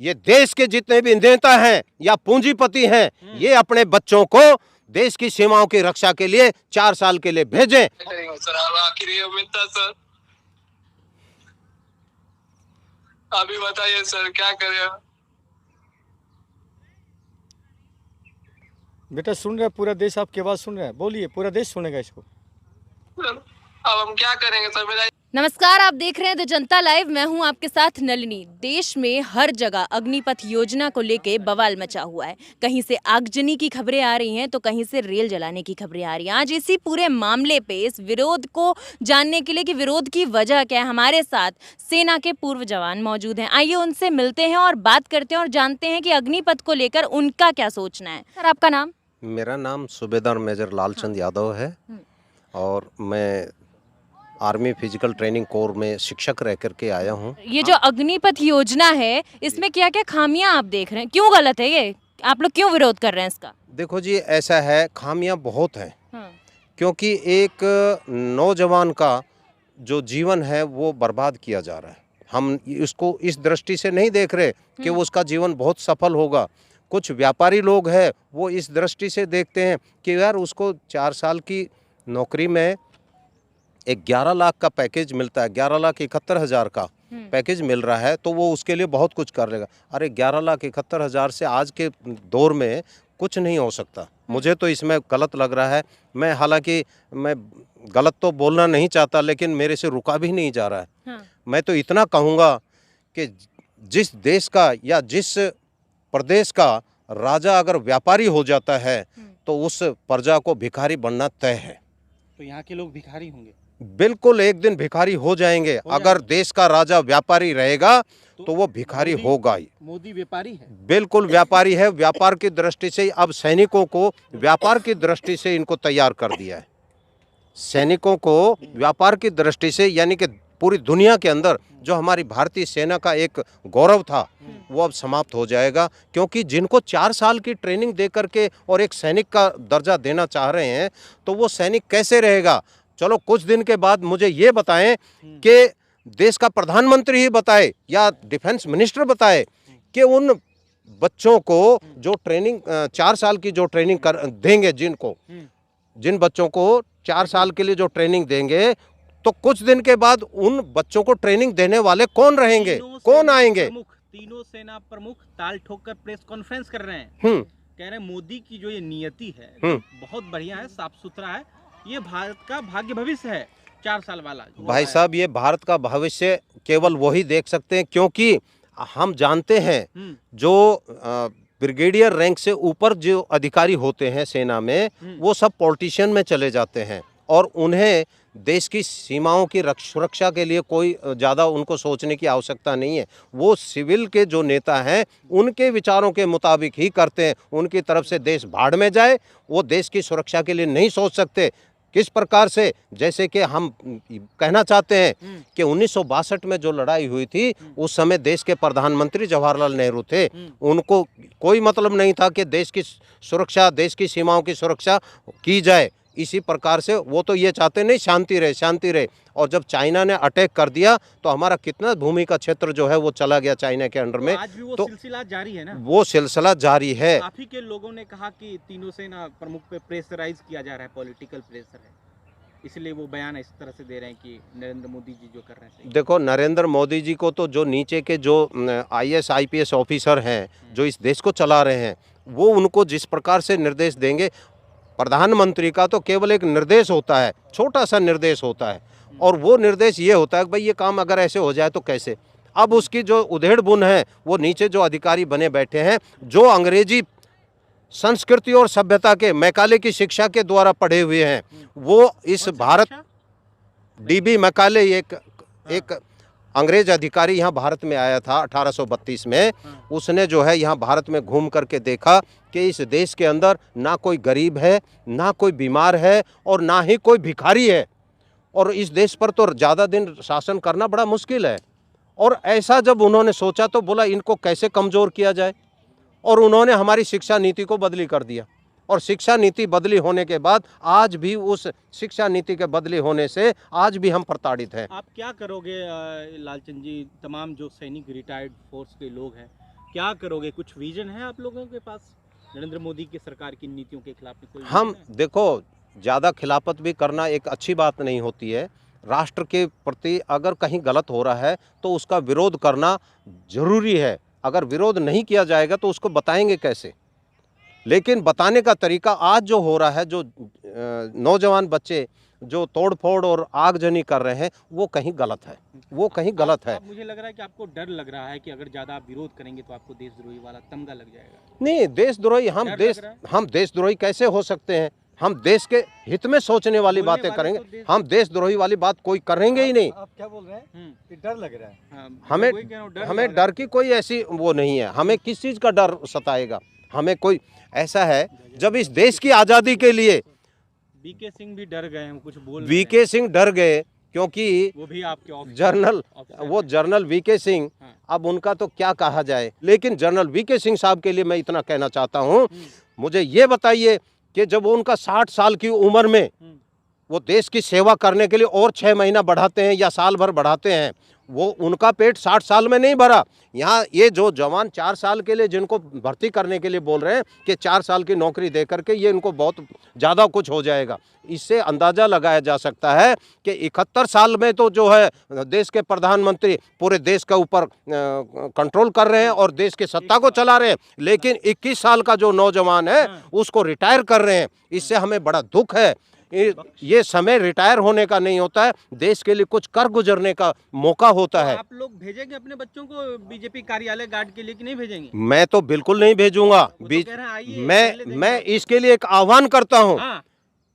ये देश के जितने भी नेता हैं या पूंजीपति हैं, ये अपने बच्चों को देश की सीमाओं की रक्षा के लिए 4 साल के लिए भेजें। सर अब आखिरी उम्मीद था सर, अभी बताइए सर क्या करें। बेटा सुन रहा है पूरा देश, आपकी आवाज सुन रहा है, बोलिए, पूरा देश सुनेगा इसको। अब हम क्या करेंगे सर, मेरा नमस्कार, आप देख रहे हैं द जनता लाइव। मैं हूं आपके साथ नलिनी। देश में हर जगह अग्निपथ योजना को लेके बवाल मचा हुआ है। कहीं से आगजनी की खबरें आ रही हैं तो कहीं से रेल जलाने की खबरें आ रही हैं। आज इसी पूरे मामले पे, इस विरोध को जानने के लिए कि विरोध की वजह क्या है, हमारे साथ सेना के पूर्व जवान मौजूद हैं। आइए उनसे मिलते हैं और बात करते हैं और जानते हैं कि अग्निपथ को लेकर उनका क्या सोचना है। सर आपका नाम? मेरा नाम सूबेदार मेजर लालचंद यादव है और मैं आर्मी फिजिकल ट्रेनिंग कोर में शिक्षक रह करके आया हूँ। ये जो अग्निपथ योजना है, इसमें क्या क्या खामियां आप देख रहे हैं? क्यों गलत है ये? आप लोग क्यों विरोध कर रहे हैं इसका? देखो जी, ऐसा है, खामियां बहुत हैं, क्योंकि एक नौजवान का जो जीवन है वो बर्बाद किया जा रहा है। हम इसको इस दृष्टि से नहीं देख रहे कि वो उसका जीवन बहुत सफल होगा। कुछ व्यापारी लोग हैं वो इस दृष्टि से देखते हैं कि यार उसको 4 साल की नौकरी में एक 11 लाख का पैकेज मिलता है, 11,71,000 का पैकेज मिल रहा है, तो वो उसके लिए बहुत कुछ कर लेगा। अरे 11,71,000 से आज के दौर में कुछ नहीं हो सकता। मुझे तो इसमें गलत लग रहा है। हालांकि मैं गलत तो बोलना नहीं चाहता, लेकिन मेरे से रुका भी नहीं जा रहा है। मैं तो इतना कहूँगा कि जिस देश का या जिस प्रदेश का राजा अगर व्यापारी हो जाता है तो उस प्रजा को भिखारी बनना तय है। तो यहाँ के लोग भिखारी होंगे? बिल्कुल, एक दिन भिखारी हो जाएंगे। अगर देश का राजा व्यापारी रहेगा तो वो भिखारी होगा ही। मोदी व्यापारी है? बिल्कुल व्यापारी है। व्यापार की दृष्टि से अब सैनिकों को व्यापार की दृष्टि से इनको तैयार कर दिया है। सैनिकों को व्यापार की दृष्टि से, यानी कि पूरी दुनिया के अंदर जो हमारी भारतीय सेना का एक गौरव था वो अब समाप्त हो जाएगा, क्योंकि जिनको 4 साल की ट्रेनिंग दे करके और एक सैनिक का दर्जा देना चाह रहे हैं तो वो सैनिक कैसे रहेगा। चलो कुछ दिन के बाद मुझे ये बताएं कि देश का प्रधानमंत्री ही बताए या डिफेंस मिनिस्टर बताए कि उन बच्चों को जो ट्रेनिंग 4 साल की जो ट्रेनिंग देंगे, जिन बच्चों को 4 साल के लिए जो ट्रेनिंग देंगे, तो कुछ दिन के बाद उन बच्चों को ट्रेनिंग देने वाले कौन रहेंगे, कौन आएंगे। तीनों सेना प्रमुख ताल ठोक कर प्रेस कॉन्फ्रेंस कर रहे हैं। कह रहे हैं मोदी की जो ये नियति है बहुत बढ़िया है, साफ सुथरा है, ये भारत का भाग्य भविष्य है 4 साल वाला। भाई साहब, ये भारत का भविष्य केवल वही देख सकते हैं, क्योंकि हम जानते हैं जो ब्रिगेडियर रैंक से ऊपर जो अधिकारी होते हैं सेना में, वो सब पॉलिटिशियन में चले जाते हैं और उन्हें देश की सीमाओं की सुरक्षा के लिए कोई ज़्यादा उनको सोचने की आवश्यकता नहीं है। वो सिविल के जो नेता हैं उनके विचारों के मुताबिक ही करते हैं। उनकी तरफ से देश भाड़ में जाए, वो देश की सुरक्षा के लिए नहीं सोच सकते। किस प्रकार से, जैसे कि हम कहना चाहते हैं कि 1962 में जो लड़ाई हुई थी उस समय देश के प्रधानमंत्री जवाहरलाल नेहरू थे। उनको कोई मतलब नहीं था कि देश की सुरक्षा, देश की सीमाओं की सुरक्षा की जाए। इसी प्रकार से वो तो ये चाहते नहीं शांति रहे, शांति रहे। और जब चाइना ने अटैक कर दिया तो हमारा कितना भूमि का क्षेत्र जो है वो चला गया चाइना के अंडर में। आज भी वो सिलसिला जारी है ना? वो सिलसिला जारी है। आप ही के लोगों ने कहा कि तीनों सेना प्रमुख पे प्रेशराइज किया जा रहा है, पॉलिटिकल प्रेशर है, इसलिए वो बयान इस तरह से दे रहे हैं कि नरेंद्र मोदी जी जो कर रहे हैं। देखो, नरेंद्र मोदी जी को तो जो नीचे के जो IAS IPS ऑफिसर हैं जो इस देश को चला रहे हैं, वो उनको जिस प्रकार से निर्देश देंगे, प्रधानमंत्री का तो केवल एक निर्देश होता है, छोटा सा निर्देश होता है, और वो निर्देश ये होता है कि भाई ये काम अगर ऐसे हो जाए तो कैसे। अब उसकी जो उधेड़ बुन है वो नीचे जो अधिकारी बने बैठे हैं, जो अंग्रेजी संस्कृति और सभ्यता के मैकाले की शिक्षा के द्वारा पढ़े हुए हैं, वो इस भारत DB मैकाले एक अंग्रेज अधिकारी यहाँ भारत में आया था 1832 में। उसने जो है यहाँ भारत में घूम करके देखा कि इस देश के अंदर ना कोई गरीब है, ना कोई बीमार है और ना ही कोई भिखारी है, और इस देश पर तो ज़्यादा दिन शासन करना बड़ा मुश्किल है। और ऐसा जब उन्होंने सोचा तो बोला इनको कैसे कमज़ोर किया जाए, और उन्होंने हमारी शिक्षा नीति को बदली कर दिया। और शिक्षा नीति बदली होने के बाद आज भी उस शिक्षा नीति के बदली होने से आज भी हम प्रताड़ित हैं। आप क्या करोगे लालचंद जी, तमाम जो सैनिक रिटायर्ड फोर्स के लोग हैं क्या करोगे? कुछ विजन है आप लोगों के पास नरेंद्र मोदी की सरकार की नीतियों के खिलाफ में? कोई हम विजन है? देखो, ज़्यादा खिलाफत भी करना एक अच्छी बात नहीं होती है। राष्ट्र के प्रति अगर कहीं गलत हो रहा है तो उसका विरोध करना ज़रूरी है। अगर विरोध नहीं किया जाएगा तो उसको बताएंगे कैसे? लेकिन बताने का तरीका आज जो हो रहा है, जो नौजवान बच्चे जो तोड़-फोड़ और आगजनी कर रहे हैं, वो कहीं गलत है, वो कहीं गलत है। मुझे लग रहा है कि आपको डर लग रहा है कि अगर ज़्यादा आप विरोध करेंगे तो आपको देशद्रोही वाला तमगा लग जाएगा। नहीं, देशद्रोही हम देशद्रोही कैसे हो सकते हैं? हम देश के हित में सोचने वाली बोलने बातें वाले करेंगे। तो देश- हम देशद्रोही वाली बात कोई करेंगे ही नहीं। आप क्या बोल रहे हैं हम्म, कि डर लग रहा है? हाँ, मैं हमें वही कह रहा हूँ, डर लग हमें रहा है। डर की कोई ऐसी वो नहीं है। हमें किस चीज़ का डर सताएगा? हमें कोई ऐसा है, जब इस देश की आज़ादी के लिए बीके सिंह भी डर गए हैं, कुछ बोल रहे वीके सिंह डर गए, क्योंकि हैं। वो भी आपके जनरल वीके सिंह, हाँ। अब उनका तो क्या कहा जाए। लेकिन जनरल वीके सिंह साहब के लिए मैं इतना कहना चाहता हूँ, मुझे ये बताइए कि जब वो उनका 60 साल की उम्र में वो देश की सेवा करने के लिए और 6 महीना बढ़ाते हैं या साल भर बढ़ाते हैं, वो उनका पेट 60 साल में नहीं भरा। यहाँ ये जो जवान 4 साल के लिए जिनको भर्ती करने के लिए बोल रहे हैं कि 4 साल की नौकरी दे करके ये इनको बहुत ज़्यादा कुछ हो जाएगा, इससे अंदाज़ा लगाया जा सकता है कि 71 साल में तो जो है देश के प्रधानमंत्री पूरे देश के ऊपर कंट्रोल कर रहे हैं और देश की सत्ता को चला रहे हैं, लेकिन 21 साल का जो नौजवान है उसको रिटायर कर रहे हैं। इससे हमें बड़ा दुख है। ये समय रिटायर होने का नहीं होता है, देश के लिए कुछ कर गुजरने का मौका होता है। आप लोग भेजेंगे अपने बच्चों को बीजेपी कार्यालय गार्ड के लिए कि नहीं भेजेंगे? मैं तो बिल्कुल नहीं भेजूंगा। वो तो कह रहे हैं, आइए, पहले देंगे। मैं इसके लिए एक आह्वान करता हूं, हाँ,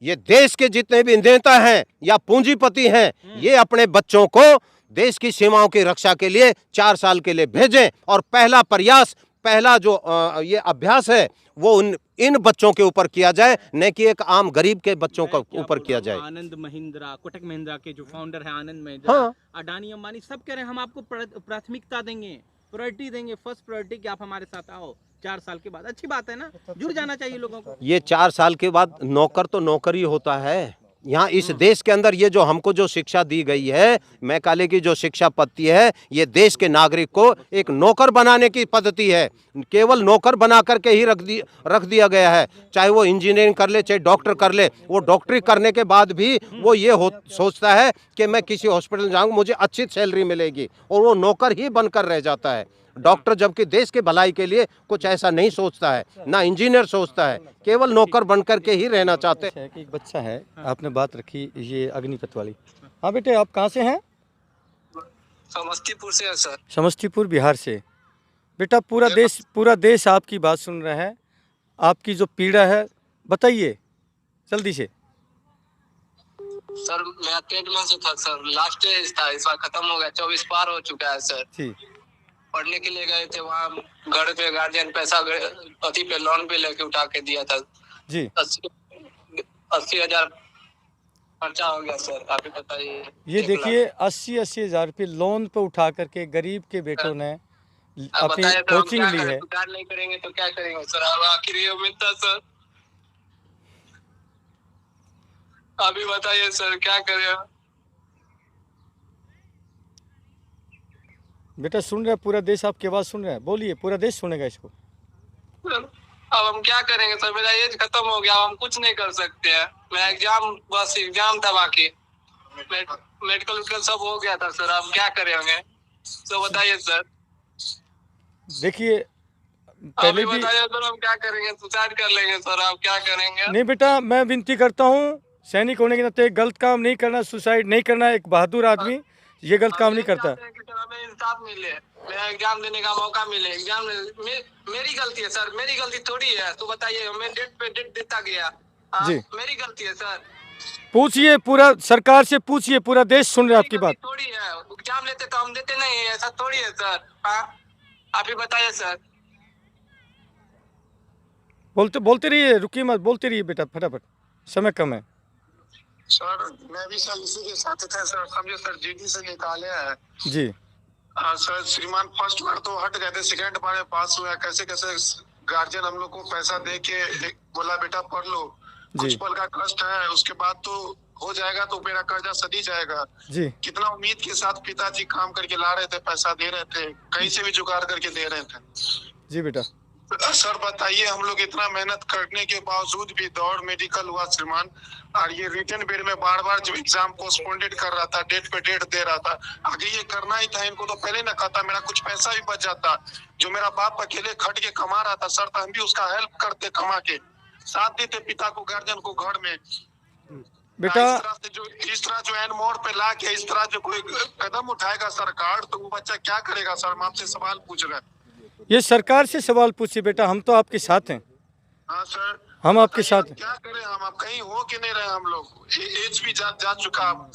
ये देश के जितने भी नेता हैं या पूंजीपति हैं, ये अपने बच्चों को देश की सीमाओं की रक्षा के लिए 4 साल के लिए भेजें और पहला प्रयास, पहला जो ये अभ्यास है वो इन बच्चों के ऊपर किया जाए, न कि एक आम गरीब के बच्चों के क्या ऊपर बोल किया रहा हूँ, जाए। आनंद महिंद्रा, कोटक महिंद्रा के जो फाउंडर है आनंद महिंद्रा, हाँ। अडानी अंबानी सब कह रहे हैं हम आपको प्राथमिकता देंगे, प्रायोरिटी देंगे, फर्स्ट प्रायोरिटी कि आप हमारे साथ आओ 4 साल के बाद। अच्छी बात है ना, जुड़ जाना चाहिए लोगों को। ये 4 साल के बाद नौकर तो नौकर ही होता है। यहाँ इस देश के अंदर ये जो हमको जो शिक्षा दी गई है, मैकाले की जो शिक्षा पद्धति है, ये देश के नागरिक को एक नौकर बनाने की पद्धति है। केवल नौकर बना करके ही रख दिया गया है। चाहे वो इंजीनियरिंग कर ले, चाहे डॉक्टर कर ले, वो डॉक्टरी करने के बाद भी वो ये सोचता है कि मैं किसी हॉस्पिटल जाऊँगा, मुझे अच्छी सैलरी मिलेगी, और वो नौकर ही बनकर रह जाता है। डॉक्टर जबकि देश के भलाई के लिए कुछ ऐसा नहीं सोचता है, ना इंजीनियर सोचता है, केवल नौकर बनकर के ही रहना चाहते हैं। है कि एक बच्चा है, आपने बात रखी ये अग्निपथ वाली। हाँ बेटे, आप कहाँ से हैं? समस्तीपुर से है सर। समस्तीपुर, बिहार से। बेटा, पूरा देश आपकी बात सुन रहा है, आपकी जो पीड़ा है बताइए जल्दी से। सर मेरा 10 मंथ से था सर, लास्ट स्टेज था, इस बार खत्म हो गया, 24 पार हो चुका है सर। जी पढ़ने के लिए गए थे, वहाँ घर पे गार्जियन पैसा अति पे लोन पे लेके उठा के दिया था। जी 80 हजार खर्चा हो गया सर, आप ही बताइए। ये देखिए 80 हज़ार रुपये लोन पे उठा करके गरीब के बेटों ने आप अपनी बताइए सर, हम कोचिंग क्या ली करें? है। सुधार नहीं करेंगे तो क्या करेंगे सर? अब आखिर ये उम्मीद था सर। अभी बताइए सर, क्या करें? बेटा सुन रहा है, पूरा देश आपकी आवाज़ सुन रहा है, बोलिए, पूरा देश सुनेगा इसको। अब हम क्या करेंगे सर? मेरा एज खत्म हो गया, अब हम कुछ नहीं कर सकते हैं। मेरा एग्जाम, बस एग्जाम था, बाकी मेडिकल वेडिकल सब हो गया था सर। अब क्या करेंगे तो बताइए सर। देखिए अभी पहले भी बताइए सर, हम क्या करेंगे? सुसाइड कर लेंगे सर, आप क्या करेंगे? नहीं बेटा, मैं विनती करता हूँ, सैनिक होने के नाते गलत काम नहीं करना, सुसाइड नहीं करना। एक बहादुर आदमी ये गलत काम नहीं करता। हमें इंसाफ मिले, मेरा एग्जाम देने का मौका मिले। एग्जाम मेरी गलती है सर, मेरी गलती थोड़ी है। तो बताइए, मैं डेट पे डेट देता गया, जी मेरी गलती है सर। पूछिए, पूरा सरकार से पूछिए, पूरा देश सुन रहा है आपकी बात। थोड़ी है, एग्जाम लेते तो हम देते नहीं है, ऐसा थोड़ी है सर। हाँ, आप ही बताइए सर। बोलते रहिए, रुकिए मत, बोलते रहिए बेटा, फटाफट, समय कम है। सर मैं भी सर इसी के साथ था सर, समझे सर, जीडी से निकाले हैं। जी सर श्रीमान फर्स्ट बार तो हट गए थे, सेकंड बार में पास हुआ। कैसे कैसे गार्जियन हम लोग को पैसा दे के बोला बेटा पढ़ लो, कुछ पल का कष्ट है, उसके बाद तो हो जाएगा, तो मेरा कर्जा सदी जाएगा। जी कितना उम्मीद के साथ पिताजी काम करके ला रहे थे, पैसा दे रहे थे, कहीं से भी जुगाड़ करके दे रहे थे। जी बेटा। सर बताइए, हम लोग इतना मेहनत करने के बावजूद भी दौड़ मेडिकल हुआ श्रीमान, और ये रिटर्न बेड में बार बार जो एग्जाम पोस्टपोन्डेड कर रहा था, डेट पे डेट दे रहा था। आगे ये करना ही था, इनको तो पहले ना कहता, मेरा कुछ पैसा भी बच जाता। जो मेरा बाप अकेले खट के कमा रहा था सर, तो हम भी उसका हेल्प करते, कमा के साथ देते पिता को, गार्जियन को घर में। बेटा इस तरह जो एन मोड़ पे ला के इस तरह जो कोई कदम उठाएगा सरकार, तो वो बच्चा क्या करेगा सर? हम आपसे सवाल पूछ रहे हैं। ये सरकार से सवाल पूछिए बेटा, हम तो आपके साथ हैं। हाँ सर, हम आपके साथ हैं। क्या करें हम? आप कहीं हो कि नहीं रहे? हम लोग एज भी जा चुका।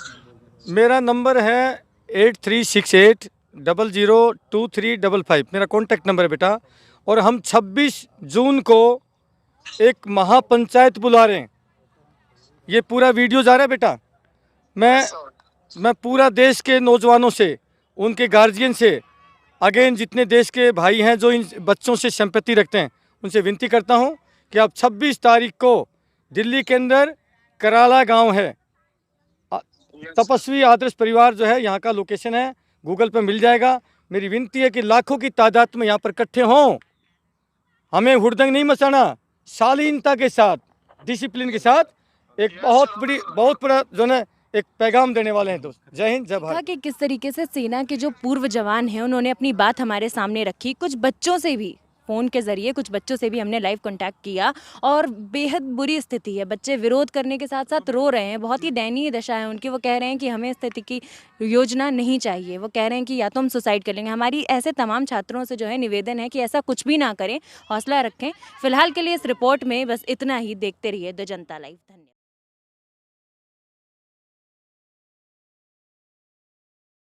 मेरा नंबर है 8368002355, मेरा कॉन्टैक्ट नंबर है बेटा। और हम 26 जून को एक महापंचायत बुला रहे हैं। ये पूरा वीडियो जा रहा है बेटा। मैं पूरा देश के नौजवानों से, उनके गार्जियन से, अगेन जितने देश के भाई हैं जो इन बच्चों से सिंपैथी रखते हैं, उनसे विनती करता हूं कि आप 26 तारीख को दिल्ली के अंदर कराला गांव है, तपस्वी आदर्श परिवार जो है, यहाँ का लोकेशन है, गूगल पे मिल जाएगा। मेरी विनती है कि लाखों की तादाद में यहाँ पर इकट्ठे हों। हमें हुड़दंग नहीं मचाना, शालीनता के साथ, डिसिप्लिन के साथ एक बहुत बड़ा जो है एक पैगाम देने वाले हैं दोस्त। जय हिंद, जय भारत। कि किस तरीके से सेना के जो पूर्व जवान हैं उन्होंने अपनी बात हमारे सामने रखी। कुछ बच्चों से भी फ़ोन के ज़रिए, कुछ बच्चों से भी हमने लाइव कांटेक्ट किया और बेहद बुरी स्थिति है। बच्चे विरोध करने के साथ साथ रो रहे हैं, बहुत ही दयनीय दशा है उनकी। वो कह रहे हैं कि हमें इस स्थिति की योजना नहीं चाहिए। वो कह रहे हैं कि या तो हम सुसाइड कर लेंगे। हमारी ऐसे तमाम छात्रों से जो है निवेदन है कि ऐसा कुछ भी ना करें, हौसला रखें। फिलहाल के लिए इस रिपोर्ट में बस इतना ही। देखते रहिए द जनता लाइव। धन्यवाद।